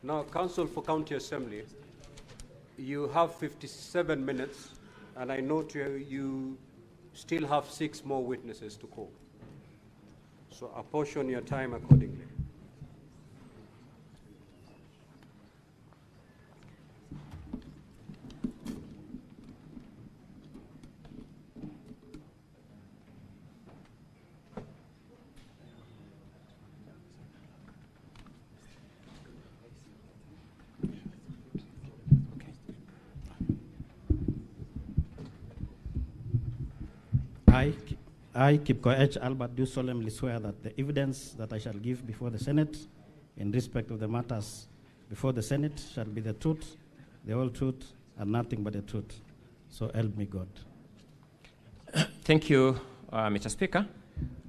Now, Council for County Assembly, you have 57 minutes, and I note you still have 6 more witnesses to call. So apportion your time accordingly. I, Kipko H. Albert, do solemnly swear that the evidence that I shall give before the Senate in respect of the matters before the Senate shall be the truth, the whole truth, and nothing but the truth. So help me God. Thank you, Mr. Speaker.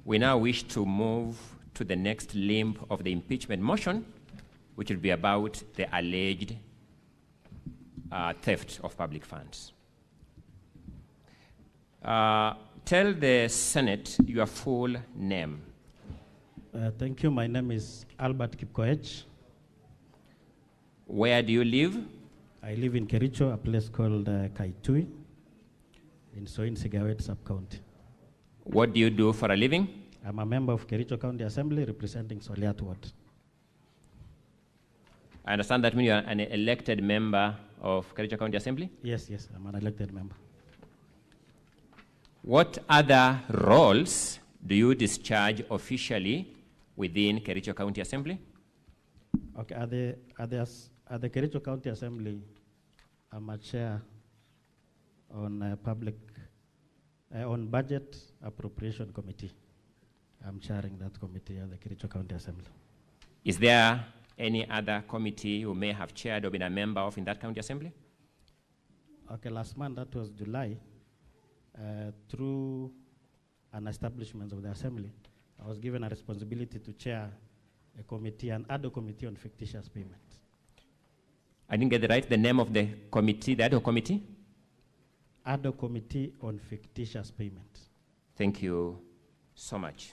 We now wish to move to the next limb of the impeachment motion, which will be about the alleged theft of public funds. Tell the Senate your full name. Thank you. My name is Albert Kipkoech. Where do you live? I live in Kericho, a place called Kaitui, in Soin Sigawet sub-county. What do you do for a living? I'm a member of Kericho County Assembly representing Soliat Ward. I understand that means you are an elected member of Kericho County Assembly? Yes, I'm an elected member. What other roles do you discharge officially within Kericho County Assembly? Okay, at the Kericho County Assembly, I'm a chair on on budget appropriation committee. I'm chairing that committee at the Kericho County Assembly. Is there any other committee you may have chaired or been a member of in that county assembly? Okay, last month, that was July, through an establishment of the assembly, I was given a responsibility to chair a committee, an ad hoc committee on fictitious payment. I didn't get it right. The name of the committee, the ad hoc committee? Ad hoc committee on fictitious payment. Thank you so much.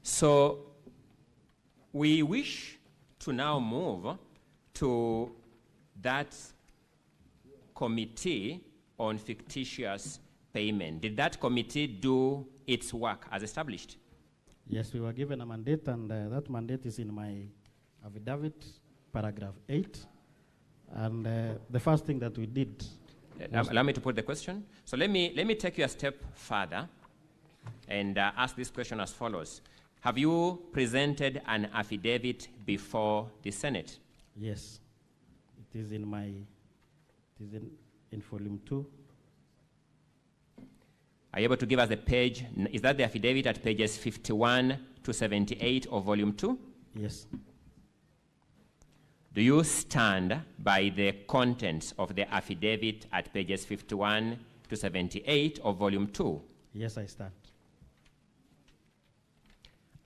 So we wish to now move to that committee on fictitious payment. Did that committee do its work as established? Yes, we were given a mandate, and that mandate is in my affidavit, paragraph 8. And the first thing that we did... Allow me to put the question. So let me take you a step further and ask this question as follows. Have you presented an affidavit before the Senate? Yes. It is in my... It is in volume 2. Are you able to give us the page? Is that the affidavit at pages 51 to 78 of volume 2? Yes. Do you stand by the contents of the affidavit at pages 51 to 78 of volume 2? Yes, I stand.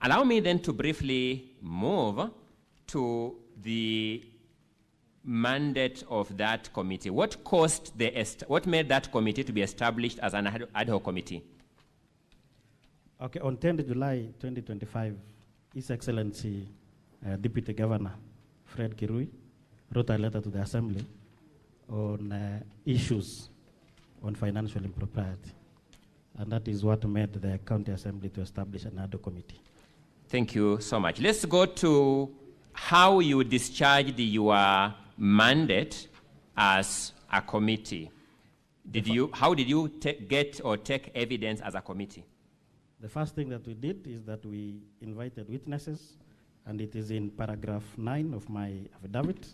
Allow me then to briefly move to the mandate of that committee. What made that committee to be established as an ad hoc committee? Okay, on 10th July 2025, His Excellency Deputy Governor Fred Kirui wrote a letter to the Assembly on issues on financial impropriety. And that is what made the County Assembly to establish an ad hoc committee. Thank you so much. Let's go to how you discharged your mandate as a committee. How did you get or take evidence as a committee? The first thing that we did is that we invited witnesses, and it is in paragraph 9 of my affidavit.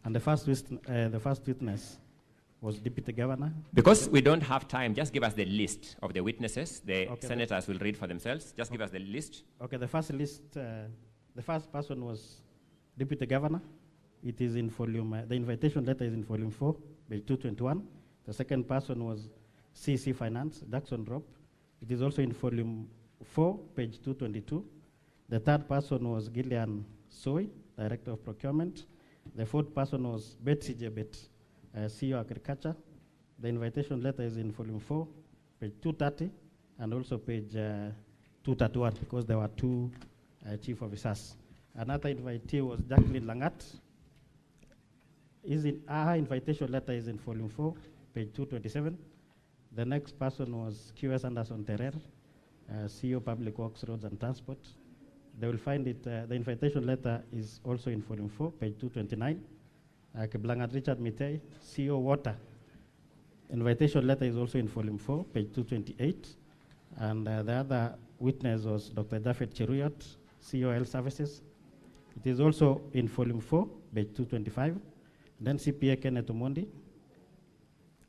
And the first witness was Deputy Governor. Because we don't have time, just give us the list of the witnesses. The senators will read for themselves. Just give us the list. Okay, the first list, the first person was Deputy Governor. It is in volume, the invitation letter is in volume 4, page 221. The second person was CC Finance, Jackson Rob. It is also in volume 4, page 222. The third person was Gillian Soy, Director of Procurement. The fourth person was Betsy Jebet, CEO Agriculture. The invitation letter is in volume 4, page 230, and also page 231, because there were two chief officers. Another invitee was Jacqueline Langat. Our invitation letter is in volume 4, page 227. The next person was QS Anderson Terrer, CEO Public Works, Roads and Transport. They will find it, the invitation letter is also in volume 4, page 229. Kiblangat Richard Mutai, CEO Water. Invitation letter is also in volume 4, page 228. And the other witness was Dr. Jafet Cheruyot, CEO Health Services. It is also in volume 4, page 225. Then CPA Kenneth Omondi.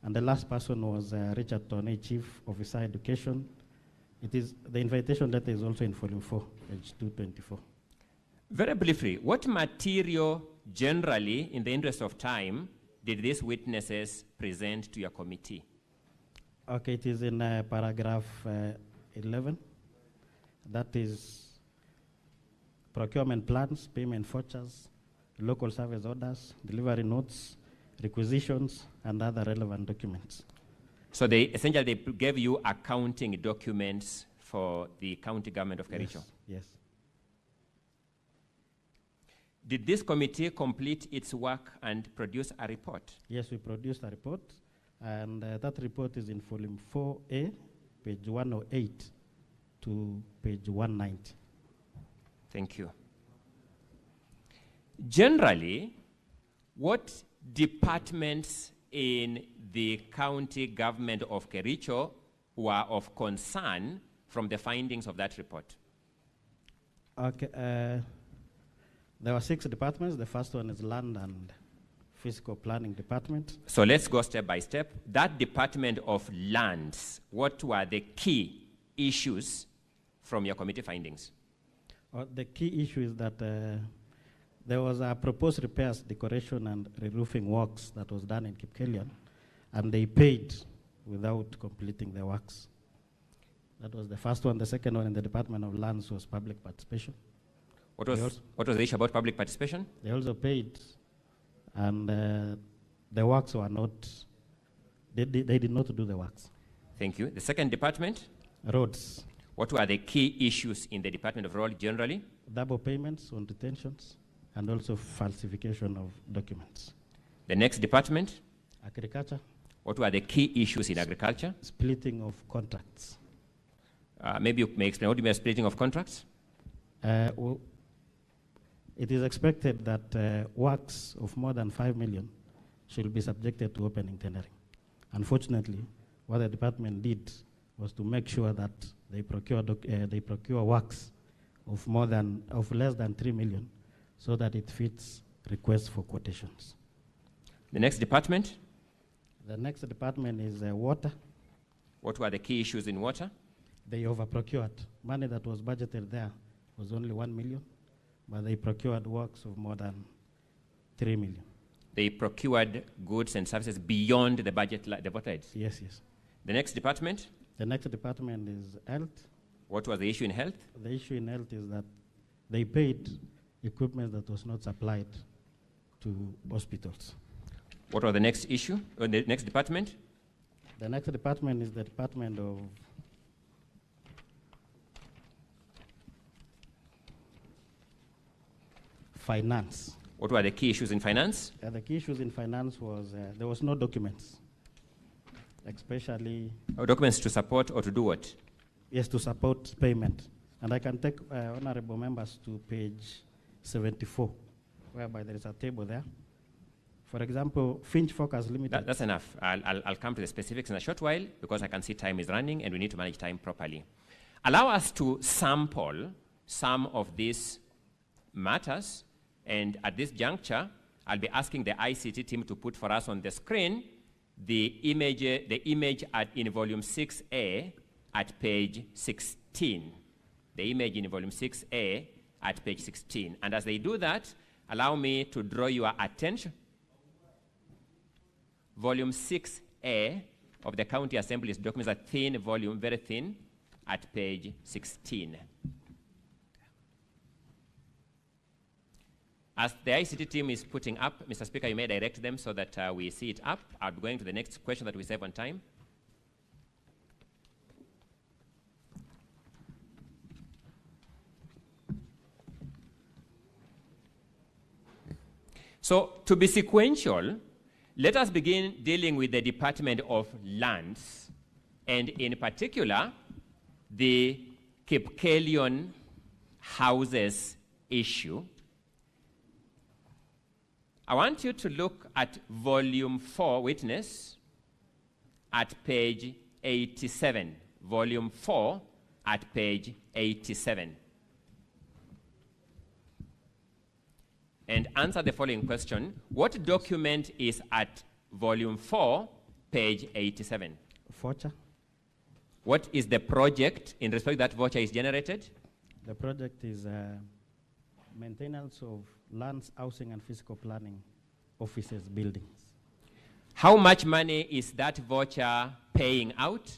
And the last person was Richard Toney, Chief Officer Education. The invitation letter is also in volume 4, page 224. Very briefly, what material generally, in the interest of time, did these witnesses present to your committee? Okay, it is in paragraph 11. That is procurement plans, payment vouchers, local service orders, delivery notes, requisitions, and other relevant documents. So essentially they gave you accounting documents for the county government of Kericho? Yes. Did this committee complete its work and produce a report? Yes, we produced a report, and that report is in volume 4A, page 108 to page 190. Thank you. Generally, what departments in the county government of Kericho were of concern from the findings of that report? Okay, there were 6 departments. The first one is Land and Physical Planning Department. So let's go step by step. That Department of Lands, what were the key issues from your committee findings? The key issue is that there was a proposed repairs, decoration, and re-roofing works that was done in Kipkelion, and they paid without completing the works. That was the first one. The second one in the Department of Lands was public participation. What was the issue about public participation? They also paid, and the works were not, they did not do the works. Thank you. The second department? Roads. What were the key issues in the Department of Road generally? Double payments on detentions, and also falsification of documents. The next department? Agriculture. What were the key issues in agriculture? Splitting of contracts. Maybe you may explain what do you mean splitting of contracts? Well, it is expected that works of more than 5 million should be subjected to opening tendering. Unfortunately, what the department did was to make sure that they procure works of less than 3 million, so that it fits requests for quotations. The next department? The next department is water. What were the key issues in water? They overprocured. Money that was budgeted there was only 1 million, but they procured works of more than 3 million. They procured goods and services beyond the budget, the budget? Yes, yes. The next department? The next department is health. What was the issue in health? The issue in health is that they paid equipment that was not supplied to hospitals. What was the next issue, or the next department? The next department is the Department of Finance. What were the key issues in finance? The key issues in finance was there was no documents, especially... documents to support or to do what? Yes, to support payment. And I can take honorable members to page 74, whereby there is a table there. For example, Finch Focus Limited. That's enough. I'll come to the specifics in a short while, because I can see time is running and we need to manage time properly. Allow us to sample some of these matters, and at this juncture, I'll be asking the ICT team to put for us on the screen the image in volume 6A at page 16. The image in volume 6A at page 16. And as they do that, allow me to draw your attention. Volume 6A of the County Assembly's documents, a thin volume, very thin, at page 16. As the ICT team is putting up, Mr. Speaker, you may direct them so that we see it up. I'll be going to the next question that we save on time. So to be sequential, let us begin dealing with the Department of Lands, and in particular, the Kipkelion houses issue. I want you to look at volume 4, witness, at page 87. Volume 4 at page 87. And answer the following question. What document is at volume 4, page 87? Voucher. What is the project in respect that voucher is generated? The project is maintenance of lands, housing, and physical planning offices, buildings. How much money is that voucher paying out?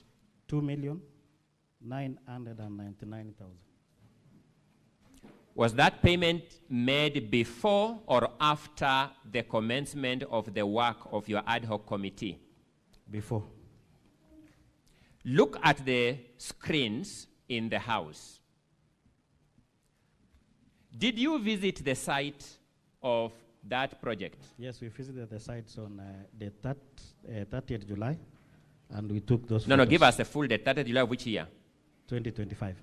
2,999,000. Was that payment made before or after the commencement of the work of your ad hoc committee? Before. Look at the screens in the house. Did you visit the site of that project? Yes, we visited the sites on the 30th July, and we took those No, photos. give us a full date. 30th July of which year? 2025.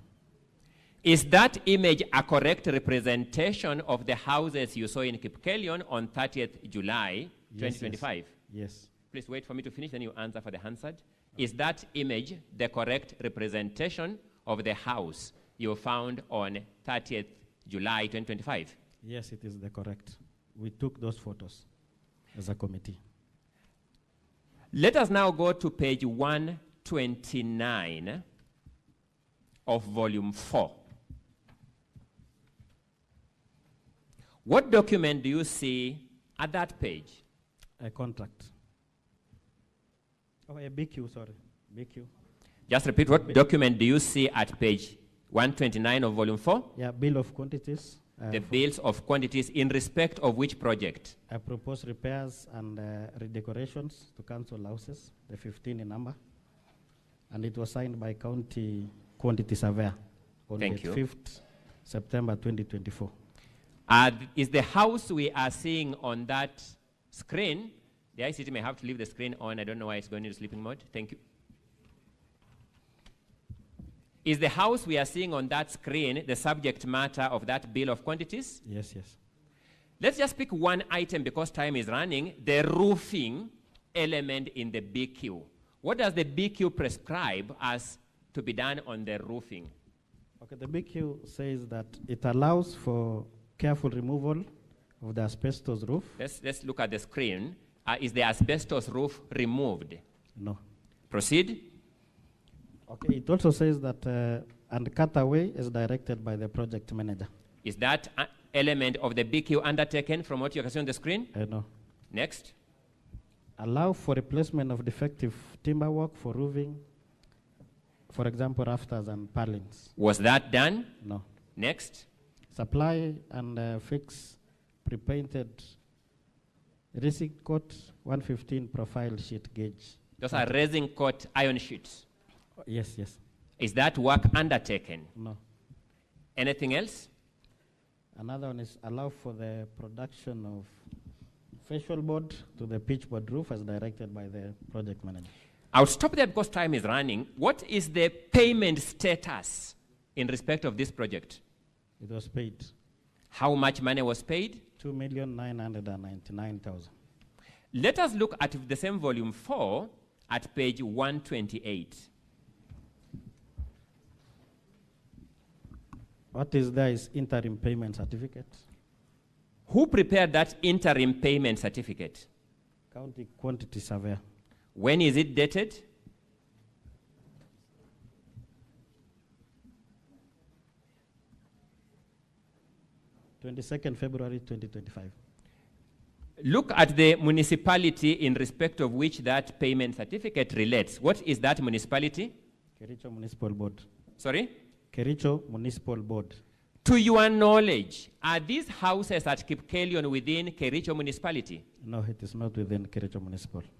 Is that image a correct representation of the houses you saw in Kipkelion on 30th July, 2025? Yes. Please wait for me to finish, then you answer for the Hansard. Is that image the correct representation of the house you found on 30th July, 2025? Yes, it is the correct. We took those photos as a committee. Let us now go to page 129 of volume 4. What document do you see at that page? A contract. Oh, a BQ, sorry. BQ. Just repeat, what document do you see at page 129 of volume 4? Yeah, bill of quantities. The bills of quantities in respect of which project? I proposed repairs and redecorations to council houses, the 15 in number. And it was signed by county quantity surveyor on the 5th September 2024. Is the house we are seeing on that screen, the ICT may have to leave the screen on. I don't know why it's going into sleeping mode. Thank you. Is the house we are seeing on that screen the subject matter of that bill of quantities? Yes, yes. Let's just pick one item because time is running, the roofing element in the BQ. What does the BQ prescribe as to be done on the roofing? Okay, the BQ says that it allows for careful removal of the asbestos roof. Let's look at the screen. Is the asbestos roof removed? No. Proceed. Okay, it also says that and cut away is directed by the project manager. Is that element of the BQ undertaken from what you can see on the screen? No. Next. Allow for replacement of defective timber work for roofing, for example, rafters and purlins. Was that done? No. Next. Supply and fix pre-painted resin coat 115 profile sheet gauge. Those are resin coat iron sheets. Yes, yes. Is that work undertaken? No. Anything else? Another one is allow for the production of facial board to the pitch board roof as directed by the project manager. I'll stop there because time is running. What is the payment status in respect of this project? It was paid. How much money was paid? 2,999,000. Let us look at the same volume 4 at page 128. What is there is interim payment certificate. Who prepared that interim payment certificate? County quantity surveyor. When is it dated? February 2025. Look at the municipality in respect of which that payment certificate relates. What is that municipality? Kericho Municipal Board. Sorry? Kericho Municipal Board. To your knowledge, are these houses at Kipkelion within Kericho municipality? No, it is not within Kericho municipality.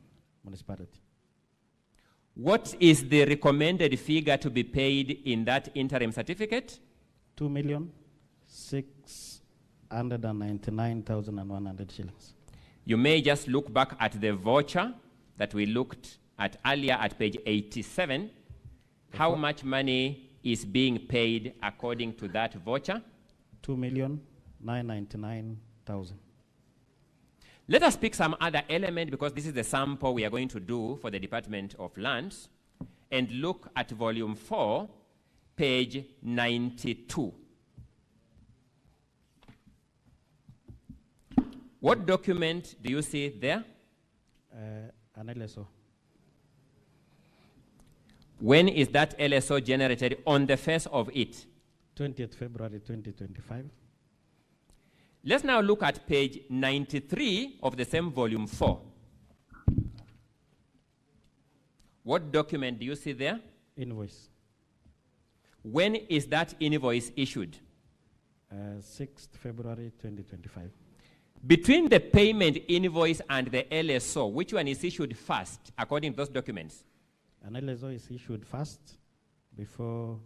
What is the recommended figure to be paid in that interim certificate? 2,699,100 shillings. You may just look back at the voucher that we looked at earlier at page 87. How much money is being paid according to that voucher? 2,999,000. Let us pick some other element, because this is the sample we are going to do for the Department of Lands, and look at volume 4, page 92. What document do you see there? An LSO. When is that LSO generated on the face of it? 20th February 2025. Let's now look at page 93 of the same volume 4. What document do you see there? Invoice. When is that invoice issued? 6th February 2025. Between the payment invoice and the LSO, which one is issued first, according to those documents? An LSO is issued first before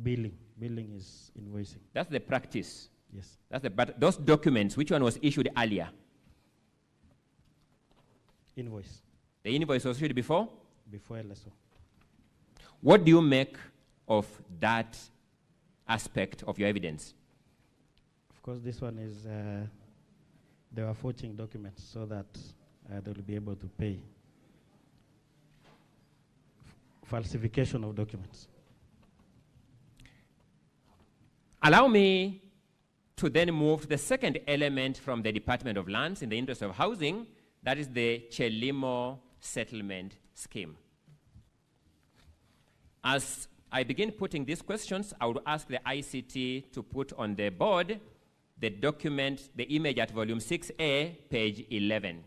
billing. Billing is invoicing. That's the practice. Yes. But those documents, which one was issued earlier? Invoice. The invoice was issued before? Before LSO. What do you make of that aspect of your evidence? Of course, this one is, they were forging documents so that they will be able to pay. Falsification of documents. Allow me to then move to the second element from the Department of Lands in the interest of housing, that is the Chelimo settlement scheme. As I begin putting these questions, I would ask the ICT to put on the board the document, the image at volume 6A, page 11.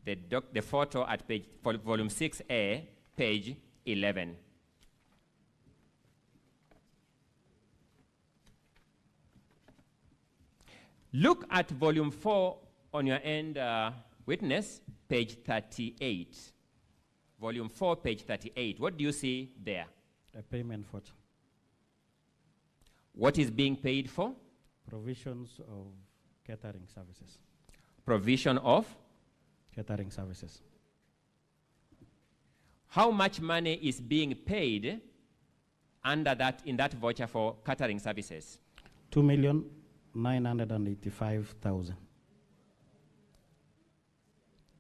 The photo at volume 6A, page 11. Look at volume 4 on your end, witness, page 38. Volume 4, page 38. What do you see there? A payment voucher. What is being paid for? Provisions of catering services. Provision of? Catering services. How much money is being paid under that, in that voucher for catering services? 2,985,000.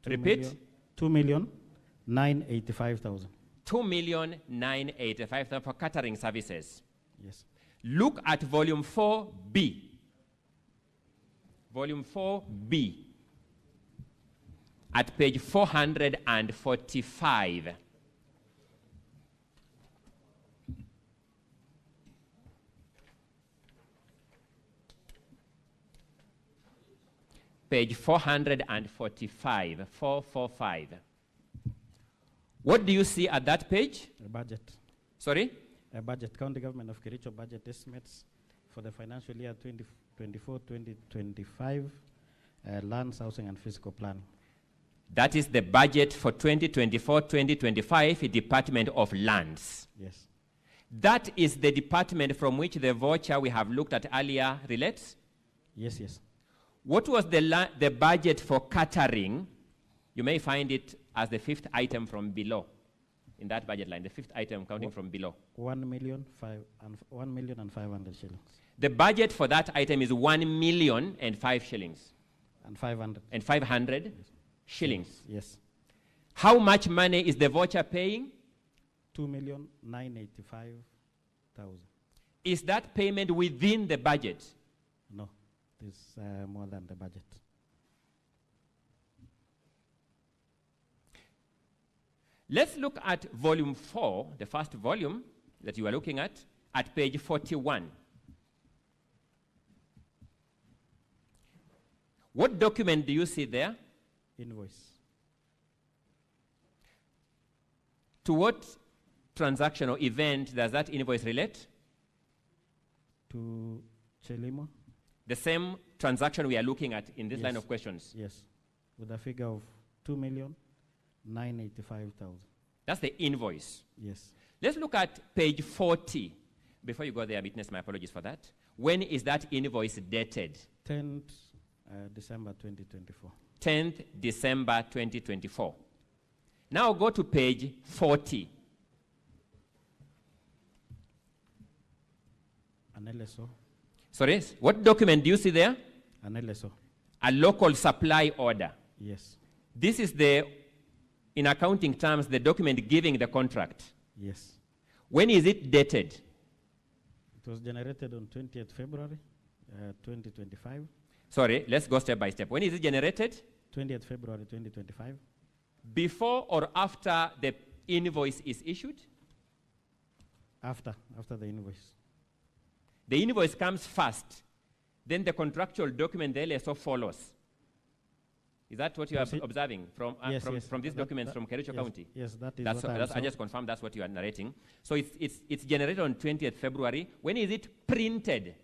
Repeat? 2,985,000. 2,985,000 for catering services. Yes. Look at volume 4B. Volume 4B. At page 445. Page 445, 445. What do you see at that page? A budget. Sorry? A budget. County Government of Kericho budget estimates for the financial year 2024-2025, lands, housing, and physical planning. That is the budget for 2024-2025, Department of Lands. Yes. That is the department from which the voucher we have looked at earlier relates? Yes, yes. What was the budget for catering? You may find it as the fifth item from below, in that budget line, the fifth item counting from below. 1,500,000 shillings. The budget for that item is 1,000,005 shillings. And 500. And 500 yes. Shillings. Yes. How much money is the voucher paying? 2,985,000. Is that payment within the budget? No, it's more than the budget. Let's look at volume 4, the first volume that you are looking at page 41. What document do you see there? Invoice. To what transaction or event does that invoice relate? To Chelimo. The same transaction we are looking at in this line of questions? Yes, with a figure of 2,985,000. That's the invoice. Yes. Let's look at page 40. Before you go there, witness, my apologies for that. When is that invoice dated? 10th December 2024. 10th December 2024. Now go to page 40. An LSO. Sorry, what document do you see there? An LSO. A local supply order. Yes. This is the, in accounting terms, the document giving the contract. Yes. When is it dated? It was generated on 20th February 2025. Sorry, let's go step by step. When is it generated? 20th February 2025. Before or after the invoice is issued? After the invoice. The invoice comes first, then the contractual document, the LSO, follows. Is that what you are observing from, yes, from these documents from Kericho County? Yes, that is that's what I just confirmed that's what you are narrating. So it's generated on 20th February. When is it printed?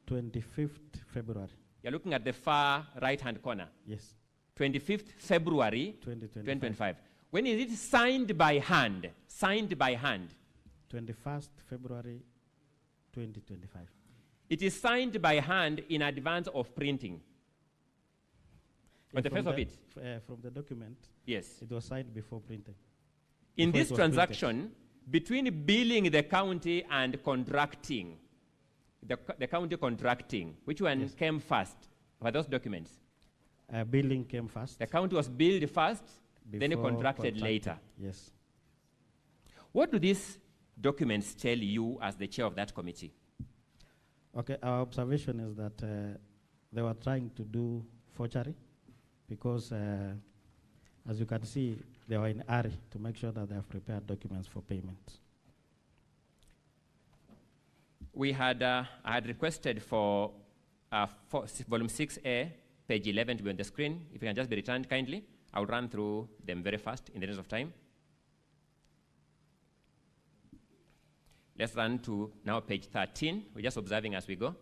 25th February. You're looking at the far right-hand corner. Yes. 25th February 2025. When is it signed by hand? 21st February 2025. It is signed by hand in advance of printing. On the face of it? From the document, yes. It was signed before printing. In this transaction, between billing the county and contracting, the county contracting, which one came first for those documents? Billing came first. The county was billed first, then it contracted later. Yes. What do these documents tell you as the chair of that committee? Okay, our observation is that they were trying to do forgery because, as you can see, they were in a hurry to make sure that they have prepared documents for payment. We had, I had requested for volume 6A, page 11 to be on the screen. If you can just be returned kindly, I'll run through them very fast in the interest of time. Let's run to now page 13. We're just observing as we go.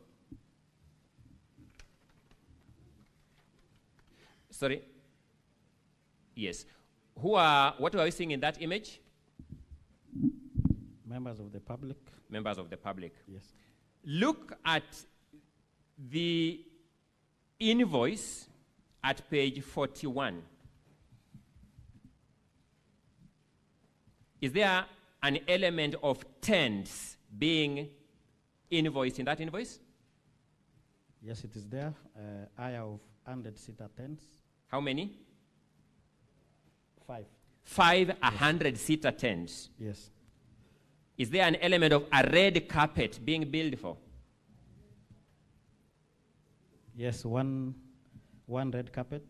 Sorry. Yes. What are we seeing in that image? Members of the public. Members of the public. Yes. Look at the invoice at page 41. Is there an element of tents being invoiced in that invoice? Yes, it is there. I have 100-seater tents. How many? 5. 5 100-seater tents. Yes. Is there an element of a red carpet being billed for? Yes, one red carpet,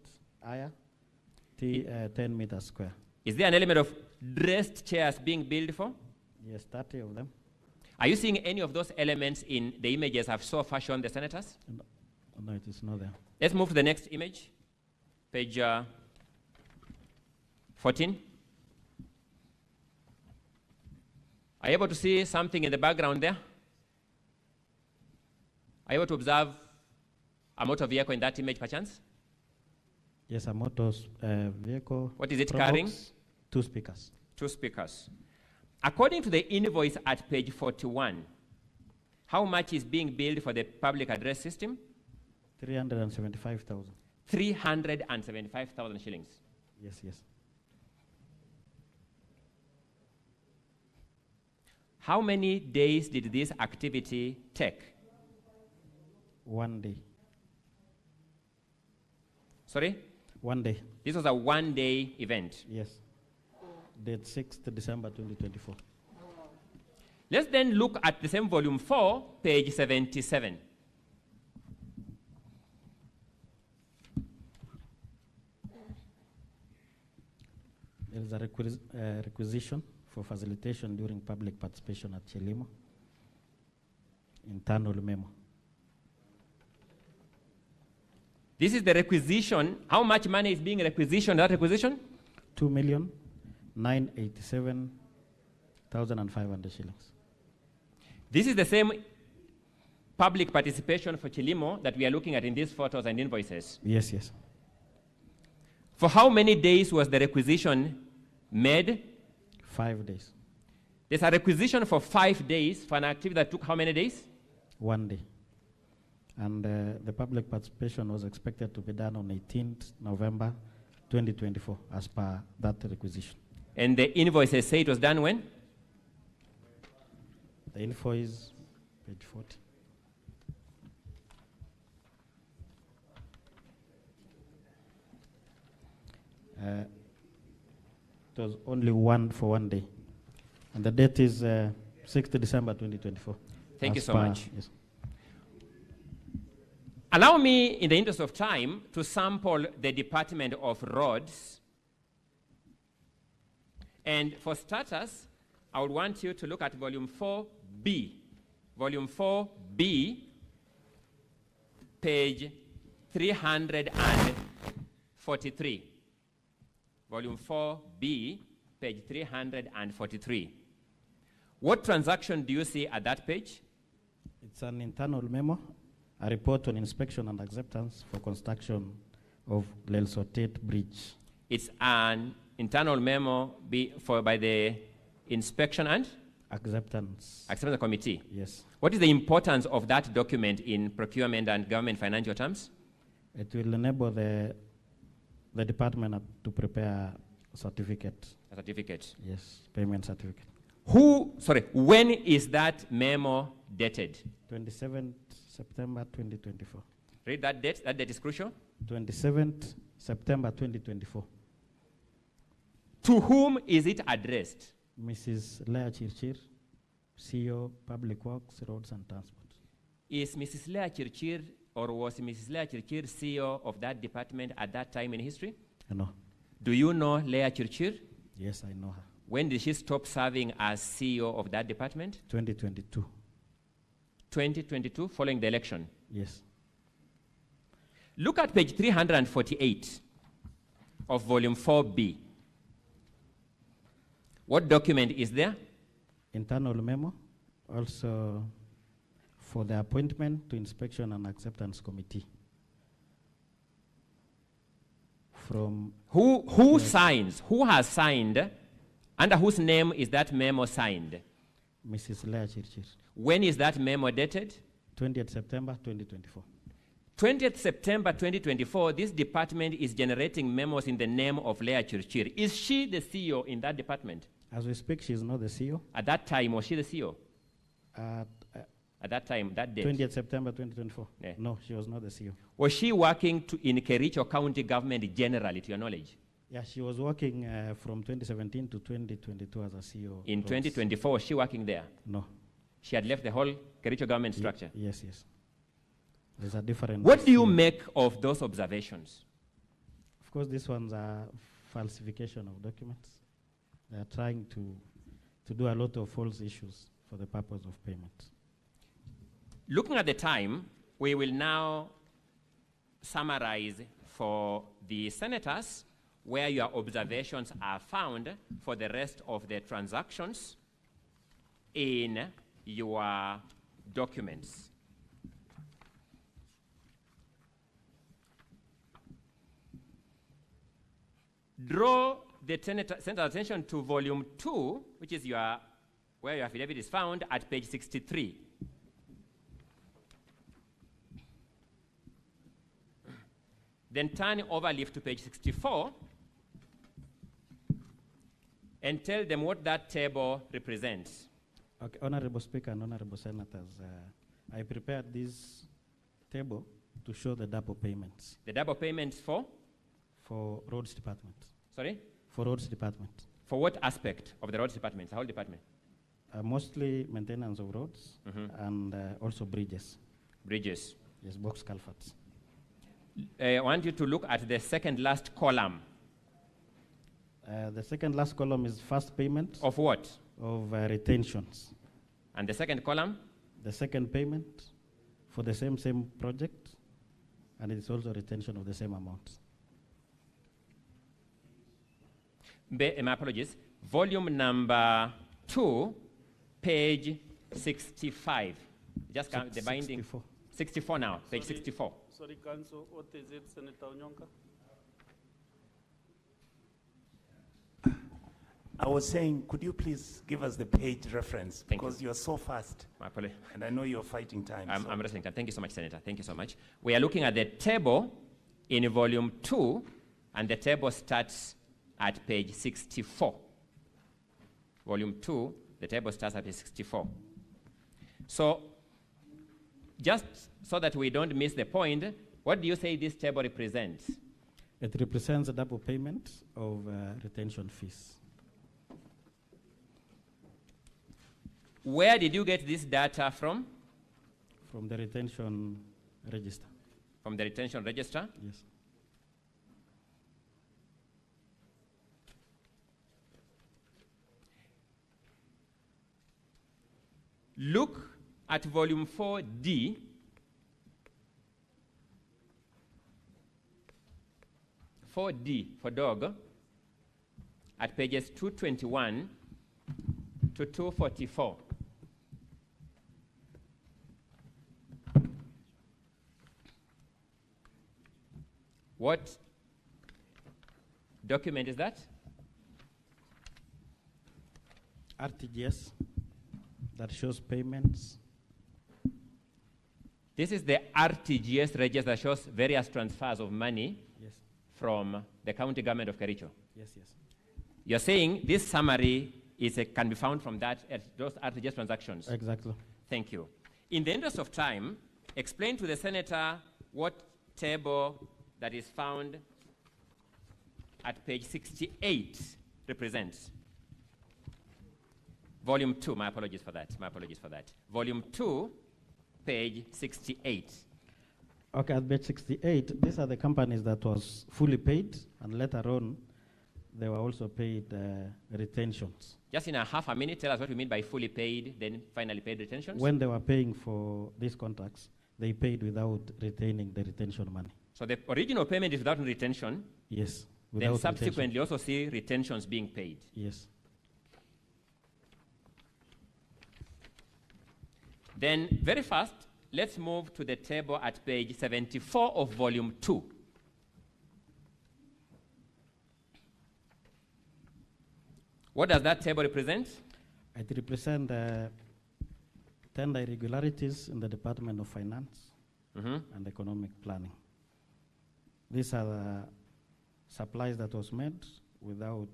10 meters square. Is there an element of dressed chairs being billed for? Yes, 30 of them. Are you seeing any of those elements in the images I've so far shown the senators? No, it is not there. Let's move to the next image, page 14. Are you able to see something in the background there? Are you able to observe a motor vehicle in that image, perchance? Yes, a motor vehicle. What is it carrying? 2 speakers. 2 speakers. According to the invoice at page 41, how much is being billed for the public address system? 375,000. 375,000 shillings. Yes, yes. How many days did this activity take? 1 day. Sorry? 1 day. This was a one-day event. Yes. Date 6th December 2024. Let's then look at the same volume 4, page 77. There is a requisition for facilitation during public participation at Chelimo. Internal memo. This is the requisition. How much money is being requisitioned, that requisition? 2,987,500 shillings. This is the same public participation for Chilimo that we are looking at in these photos and invoices. Yes, yes. For how many days was the requisition made? 5 days. There's a requisition for 5 days for an activity that took how many days? 1 day. And the public participation was expected to be done on 18th November 2024 as per that requisition. And the invoices say it was done when? The invoice, page 40. It was only one for 1 day. And the date is 6th December 2024. Thank you as so per- much. Yes. Allow me, in the interest of time, to sample the Department of Roads. And for starters, I would want you to look at volume 4B. Volume 4B, page 343. Volume 4B, page 343. What transaction do you see at that page? It's an internal memo, a report on inspection and acceptance for construction of Lelsotet Bridge. It's an internal memo by the Inspection and Acceptance. Acceptance Committee. Yes. What is the importance of that document in procurement and government financial terms? It will enable the department to prepare a certificate. A certificate. Yes, payment certificate. When is that memo dated? 27th September 2024. Read that date. That date is crucial. 27th September 2024. To whom is it addressed? Mrs. Lea Chirchir, CEO, Public Works, Roads and Transport. Is Mrs. Lea Chirchir, or was Mrs. Lea Chirchir CEO of that department at that time in history? No. Do you know Lea Chirchir? Yes, I know her. When did she stop serving as CEO of that department? 2022. 2022, following the election. Yes. Look at page 348 of volume 4B. What document is there? Internal memo, also for the appointment to Inspection and Acceptance Committee. From who signs? Who has signed? Under whose name is that memo signed? Mrs. Lea Chirchir. When is that memo dated? 20th September 2024. 20th September 2024, this department is generating memos in the name of Lea Chirchir. Is she the CEO in that department? As we speak, she is not the CEO. At that time, was she the CEO? At that time, that date? 20th September 2024. Yeah. No, she was not the CEO. Was she working in Kericho County government generally, to your knowledge? Yeah, she was working from 2017 to 2022 as a CEO. In 2024, was she working there? No. She had left the whole Kericho government structure? Yes. There's a different... What do you make of those observations? Of course, these ones are falsification of documents. They are trying to do a lot of false issues for the purpose of payment. Looking at the time, we will now summarize for the senators where your observations are found for the rest of the transactions in your documents. Draw the senator's attention to volume 2, which is where your affidavit is found, at page 63. Then turn over leaf to page 64 and tell them what that table represents. Okay, Honorable Speaker and Honorable Senators, I prepared this table to show the double payments. The double payments for? For Roads Department. Sorry? For Roads Department. For what aspect of the Roads Department, the whole department? Mostly maintenance of roads and also bridges. Bridges. Yes, box culverts. I want you to look at the second last column. The second last column is first payment. Of what? Of retentions. And the second column? The second payment for the same project, and it's also retention of the same amount. My apologies. Volume number 2, page 65. Just count the binding. 64. 64 now, page 64. Sorry, Council, what is it, Senator Onyonka? I was saying, could you please give us the page reference? Thank you. Because you're so fast, My apology. and I know you're fighting time. so- I'm wrestling time. Thank you so much, Senator. Thank you so much. We are looking at the table in volume 2, and the table starts at page 64. Volume 2, the table starts at page 64. So, just so that we don't miss the point, what do you say this table represents? It represents a double payment of retention fees. Where did you get this data from? From the retention register. From the retention register? Yes. Look at volume 4D. For dog, at pages 221 to 244. What document is that? RTGS that shows payments. This is the RTGS register that shows various transfers of money Yes. from the county government of Kericho. Yes, yes. You're saying this summary can be found from those RTGS transactions? Exactly. Thank you. In the interest of time, explain to the senator what table that is found at page 68 represents. Volume 2, my apologies for that. Volume 2, page 68. Okay, at page 68, these are the companies that was fully paid, and later on, they were also paid retentions. Just in a half a minute, tell us what you mean by fully paid, then finally paid retentions. When they were paying for these contracts, they paid without retaining the retention money. So the original payment is without retention. Yes. Then Without subsequently also see retentions being paid. Yes. Then very fast, let's move to the table at page 74 of volume 2. What does that table represent? It represents tender irregularities in the Department of Finance and Economic Planning. These are the supplies that was made without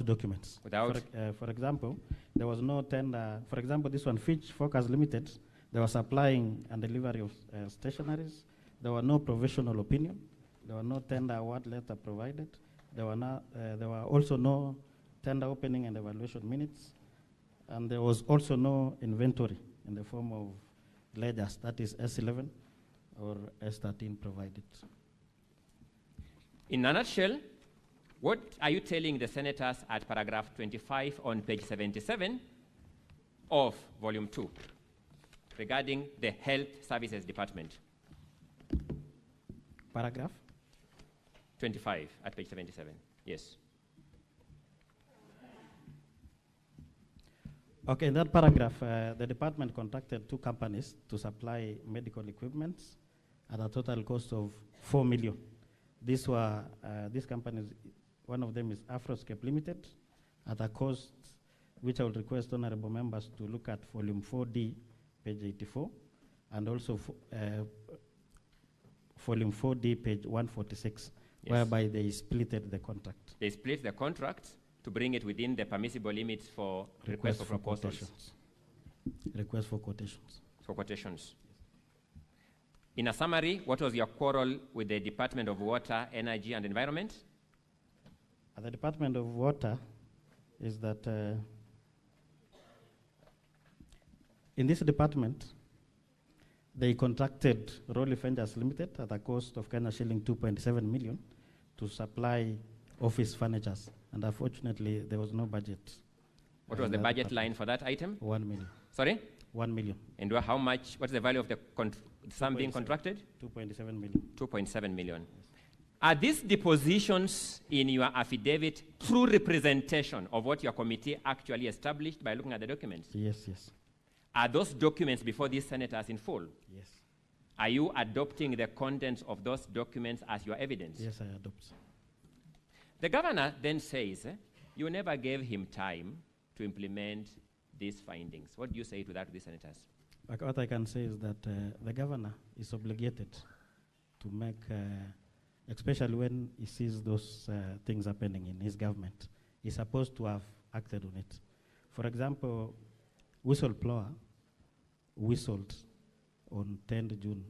documents. For example, there was no tender. For example, this one, Fitch Focus Limited, they were supplying and delivery of stationaries. There were no professional opinion. There were no tender award letter provided. There were also no tender opening and evaluation minutes. And there was also no inventory in the form of ledgers, that is S11 or S13 provided. In a nutshell, what are you telling the senators at paragraph 25 on page 77 of volume 2 regarding the Health Services Department? Paragraph? 25 at page 77, yes. Okay, in that paragraph, the department contracted 2 companies to supply medical equipment at a total cost of 4 million. These companies, one of them is Afroscape Limited, at a cost which I would request honorable members to look at volume 4D, page 84, and also volume 4D, page 146, yes, whereby they splitted the contract. They split the contract to bring it within the permissible limits for request for proposals. Request for quotations. For quotations. In a summary, what was your quarrel with the Department of Water, Energy and Environment? The Department of Water is that in this department, they contracted Rolly Fengers Limited at a cost of Kenya shilling 2.7 million to supply office furnitures. And unfortunately, there was no budget. What was the budget line for that item? 1 million. Sorry? 1 million. And how much, what's the value of the sum being contracted? 2.7 million. 2.7 million. Yes. Are these depositions in your affidavit true representation of what your committee actually established by looking at the documents? Yes, yes. Are those documents before these senators in full? Yes. Are you adopting the contents of those documents as your evidence? Yes, I adopt. The governor then says, you never gave him time to implement these findings. What do you say to that, the senators? What I can say is that the governor is obligated to make, especially when he sees those things happening in his government, he's supposed to have acted on it. For example, whistleblower whistled on 10th June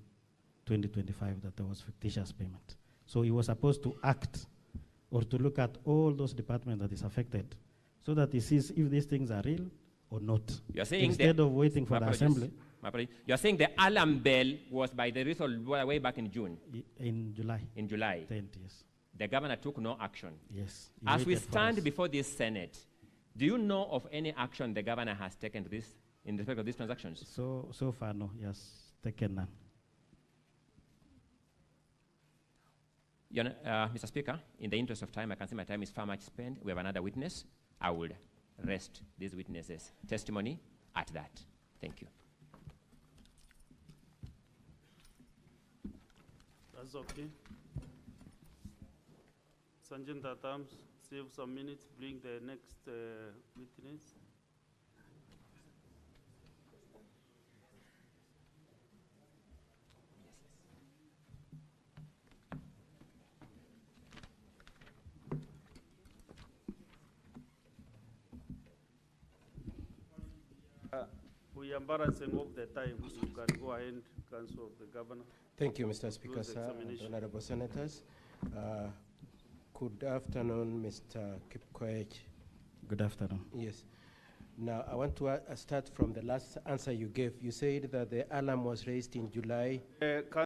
2025 that there was fictitious payment. So he was supposed to act or to look at all those departments that is affected so that he sees if these things are real or not. You're saying instead of waiting for the assembly. You're saying the alarm bell was by the whistleblower way back in June? In July. In July? 10th, yes. The governor took no action? Yes. As we stand before this Senate, do you know of any action the governor has taken to this, in respect of these transactions? So far, no. He has taken none. Mr. Speaker, in the interest of time, I can see my time is far much spent. We have another witness. I will rest these witnesses' testimony at that. Thank you. That's okay. Sanjay Tatams, save some minutes, bring the next witness. We are embarrassing of the time. You can go ahead, Council of the Governor. Thank you, Mr. Speaker, sir, and honorable senators. Good afternoon, Mr. Kipkoech. Good afternoon. Yes. Now, I want to start from the last answer you gave. You said that the alarm was raised in July.